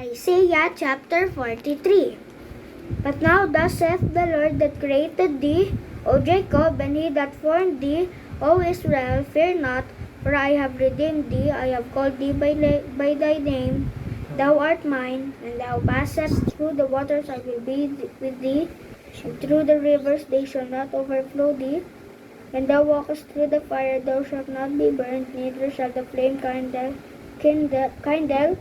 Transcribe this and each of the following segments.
Isaiah chapter 43. But now thus saith the Lord that created thee, O Jacob, and he that formed thee, O Israel, fear not, for I have redeemed thee, I have called thee by thy name, thou art mine, and thou passest through the waters, I will be with thee, and through the rivers they shall not overflow thee. When thou walkest through the fire, thou shalt not be burned, neither shall the flame kindle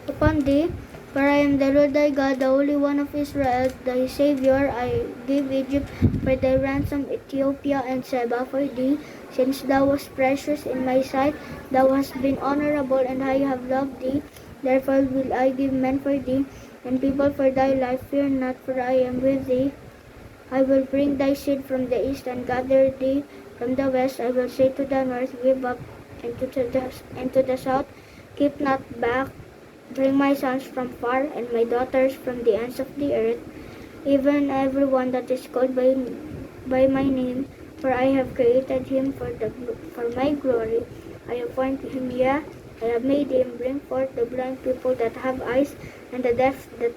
upon thee. For I am the Lord thy God, the Holy One of Israel, thy Savior. I gave Egypt for thy ransom, Ethiopia and Seba for thee. Since thou wast precious in my sight, thou hast been honorable, and I have loved thee. Therefore will I give men for thee, and people for thy life. Fear not, for I am with thee. I will bring thy seed from the east, and gather thee from the west. I will say to the north, give up, and to the south, keep not back. Bring my sons from far, and my daughters from the ends of the earth, even every one that is called by my name, for I have created him for my glory. I have formed him, yea, I have made him. Bring forth the blind people that have eyes, and the deaf that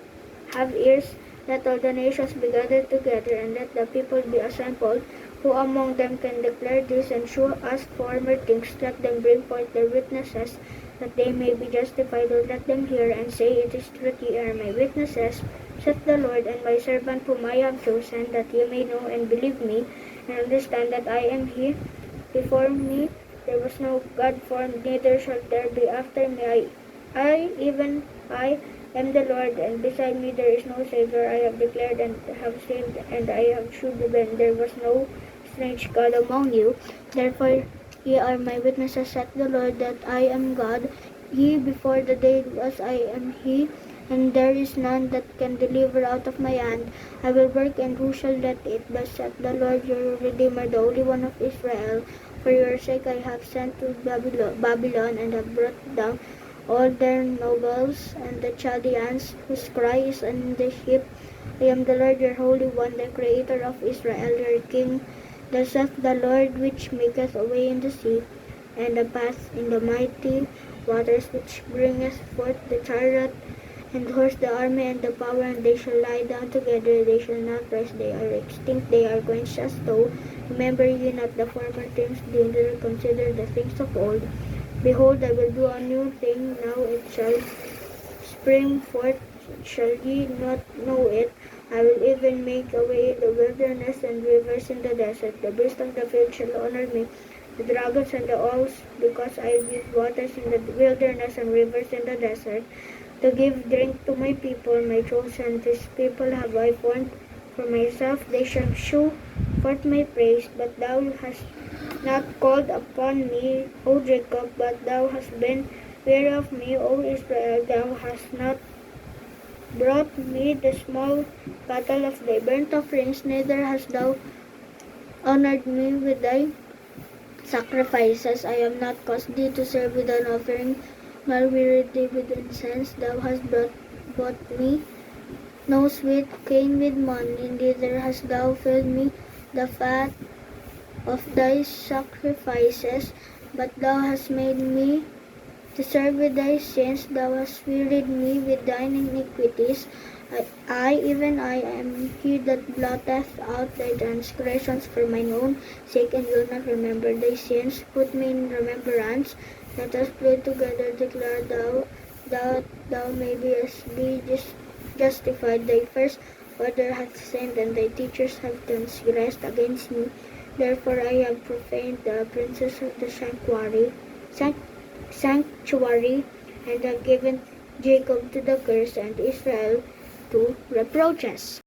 have ears. Let all the nations be gathered together, and let the people be assembled. Who among them can declare this, and show us former things? Let them bring forth their witnesses, that they may be justified, or let them hear and say, It is truth, ye are my witnesses, saith the Lord, and my servant whom I have chosen, that ye may know and believe me, and understand that I am he. Before me there was no God formed, neither shall there be after me. I, even I, am the Lord, and beside me there is no Savior. I have declared and have saved, and I have shewed when there was no strange God among you. Therefore ye are my witnesses, saith the Lord, that I am God. Ye before the day was I am he, and there is none that can deliver out of my hand. I will work, and who shall let it? Thus saith the Lord your Redeemer, the Holy One of Israel. For your sake I have sent to Babylon, and have brought down all their nobles, and the Chaldeans, whose cry is in the ship. I am the Lord your Holy One, the Creator of Israel, your King. Thus saith the Lord, which maketh a way in the sea, and a path in the mighty waters, which bringeth forth the chariot and horse, the army and the power, and they shall lie down together, they shall not rise, they are extinct, they are quenched as though. Remember ye not the former things, neither consider the things of old. Behold, I will do a new thing, now it shall spring forth, shall ye not know it? I will even make a way in the wilderness and rivers in the desert. The beasts of the field shall honor me, the dragons and the owls, because I give waters in the wilderness and rivers in the desert, to give drink to my people, my chosen. This people have I formed for myself. They shall shew forth my praise. But thou hast not called upon me, O Jacob, but thou hast been weary of me, O Israel. Thou hast not brought me the small cattle of thy burnt offerings, neither hast thou honored me with thy sacrifices. I have not caused thee to serve with an offering, nor wearied thee with incense. Thou hast bought me no sweet cane with money, neither hast thou filled me the fat of thy sacrifices, but thou hast made me to serve with thy sins. Thou hast wearied me with thine iniquities. Even I am he that blotteth out thy transgressions for mine own sake, and will not remember thy sins. Put me in remembrance. Let us pray together, declare thou, that thou mayest be justified. Thy first order hath sinned, and thy teachers have transgressed against me. Therefore I have profaned the princes of the sanctuary, and have given Jacob to the curse, and Israel to reproaches.